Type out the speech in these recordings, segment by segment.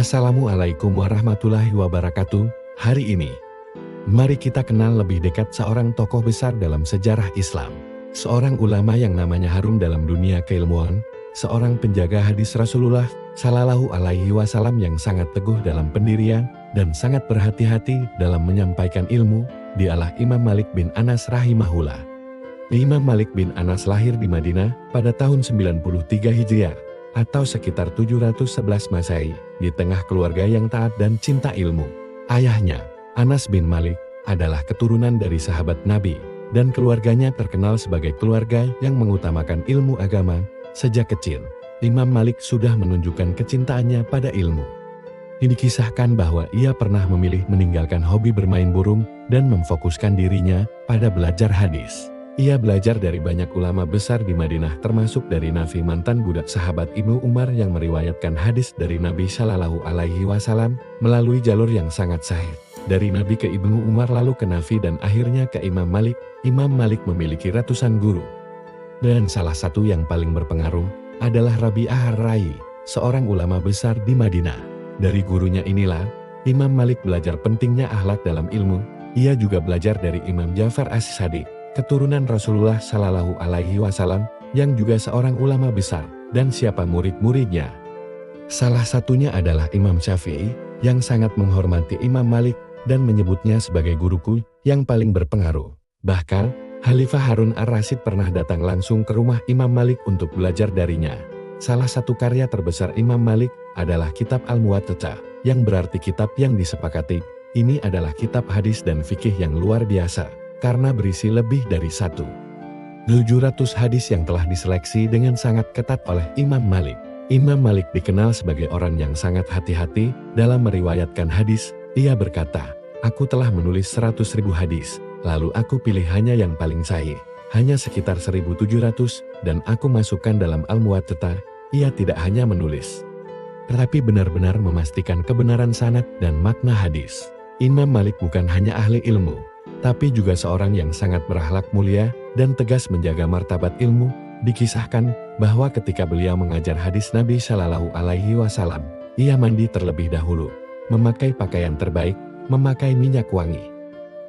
Assalamualaikum warahmatullahi wabarakatuh. Hari ini, mari kita kenal lebih dekat seorang tokoh besar dalam sejarah Islam. Seorang ulama yang namanya harum dalam dunia keilmuan, seorang penjaga hadis Rasulullah Shallallahu Alaihi Wasallam yang sangat teguh dalam pendirian dan sangat berhati-hati dalam menyampaikan ilmu, dialah Imam Malik bin Anas rahimahullah. Imam Malik bin Anas lahir di Madinah pada tahun 93 Hijriah atau sekitar 711 Masehi, di tengah keluarga yang taat dan cinta ilmu. Ayahnya, Anas bin Malik, adalah keturunan dari sahabat Nabi, dan keluarganya terkenal sebagai keluarga yang mengutamakan ilmu agama. Sejak kecil, Imam Malik sudah menunjukkan kecintaannya pada ilmu. Dikisahkan bahwa ia pernah memilih meninggalkan hobi bermain burung dan memfokuskan dirinya pada belajar hadis. Ia belajar dari banyak ulama besar di Madinah, termasuk dari Nafi, mantan budak sahabat Ibnu Umar yang meriwayatkan hadis dari Nabi Shallallahu Alaihi Wasallam melalui jalur yang sangat sahih. Dari Nabi ke Ibnu Umar, lalu ke Nafi, dan akhirnya ke Imam Malik. Imam Malik memiliki ratusan guru, dan salah satu yang paling berpengaruh adalah Rabi'ah Ar-Ra'i, seorang ulama besar di Madinah. Dari gurunya inilah Imam Malik belajar pentingnya akhlak dalam ilmu. Ia juga belajar dari Imam Ja'far As-Shadiq, keturunan Rasulullah Shallallahu Alaihi Wasallam, yang juga seorang ulama besar. Dan siapa murid-muridnya? Salah satunya adalah Imam Syafi'i, yang sangat menghormati Imam Malik dan menyebutnya sebagai guruku yang paling berpengaruh. Bahkan, Khalifah Harun Ar-Rasyid pernah datang langsung ke rumah Imam Malik untuk belajar darinya. Salah satu karya terbesar Imam Malik adalah kitab Al-Muwatta, yang berarti kitab yang disepakati. Ini adalah kitab hadis dan fikih yang luar biasa, karena berisi lebih dari 700 hadis yang telah diseleksi dengan sangat ketat oleh Imam Malik. Imam Malik dikenal sebagai orang yang sangat hati-hati dalam meriwayatkan hadis. Ia berkata, "Aku telah menulis 100.000 hadis, lalu aku pilih hanya yang paling sahih, hanya sekitar 1.700, dan aku masukkan dalam Al-Muwatta." Ia tidak hanya menulis, tetapi benar-benar memastikan kebenaran sanad dan makna hadis. Imam Malik bukan hanya ahli ilmu, tapi juga seorang yang sangat berakhlak mulia dan tegas menjaga martabat ilmu. Dikisahkan bahwa ketika beliau mengajar hadis Nabi Shallallahu Alaihi Wasallam, ia mandi terlebih dahulu, memakai pakaian terbaik, memakai minyak wangi,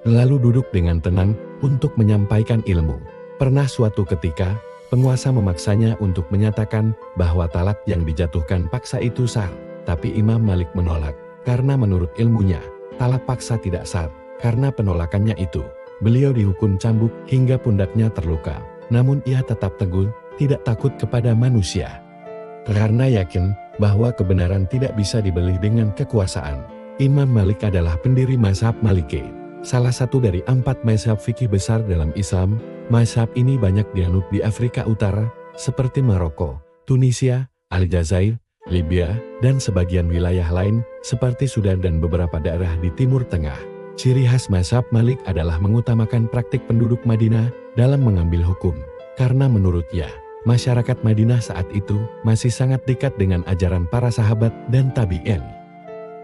lalu duduk dengan tenang untuk menyampaikan ilmu. Pernah suatu ketika, penguasa memaksanya untuk menyatakan bahwa talak yang dijatuhkan paksa itu sah, tapi Imam Malik menolak, karena menurut ilmunya, talak paksa tidak sah. Karena penolakannya itu, beliau dihukum cambuk hingga pundaknya terluka. Namun ia tetap teguh, tidak takut kepada manusia. Karena yakin bahwa kebenaran tidak bisa dibeli dengan kekuasaan. Imam Malik adalah pendiri mazhab Maliki, salah satu dari 4 mazhab fikih besar dalam Islam. Mazhab ini banyak dianut di Afrika Utara, seperti Maroko, Tunisia, Aljazair, Libya, dan sebagian wilayah lain, seperti Sudan dan beberapa daerah di Timur Tengah. Ciri khas mazhab Malik adalah mengutamakan praktik penduduk Madinah dalam mengambil hukum, karena menurutnya, masyarakat Madinah saat itu masih sangat dekat dengan ajaran para sahabat dan tabi'in.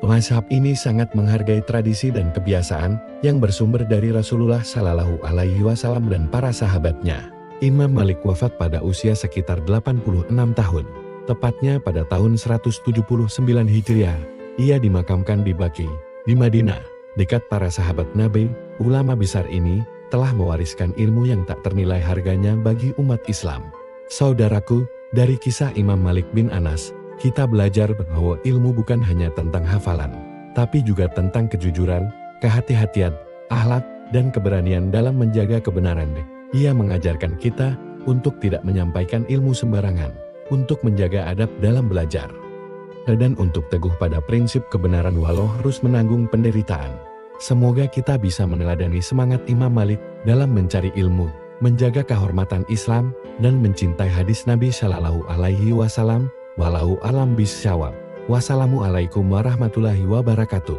Mazhab ini sangat menghargai tradisi dan kebiasaan yang bersumber dari Rasulullah Shallallahu Alaihi Wasallam dan para sahabatnya. Imam Malik wafat pada usia sekitar 86 tahun, tepatnya pada tahun 179 Hijriah. Ia dimakamkan di Baqi, di Madinah, dekat para sahabat Nabi. Ulama besar ini telah mewariskan ilmu yang tak ternilai harganya bagi umat Islam. Saudaraku, dari kisah Imam Malik bin Anas, kita belajar bahwa ilmu bukan hanya tentang hafalan, tapi juga tentang kejujuran, kehati-hatian, akhlak, dan keberanian dalam menjaga kebenaran. Ia mengajarkan kita untuk tidak menyampaikan ilmu sembarangan, untuk menjaga adab dalam belajar, dan untuk teguh pada prinsip kebenaran walau harus menanggung penderitaan. Semoga kita bisa meneladani semangat Imam Malik dalam mencari ilmu, menjaga kehormatan Islam, dan mencintai hadis Nabi Shallallahu Alaihi Wasallam. Wallahu a'lam bishawab. Wassalamualaikum warahmatullahi wabarakatuh.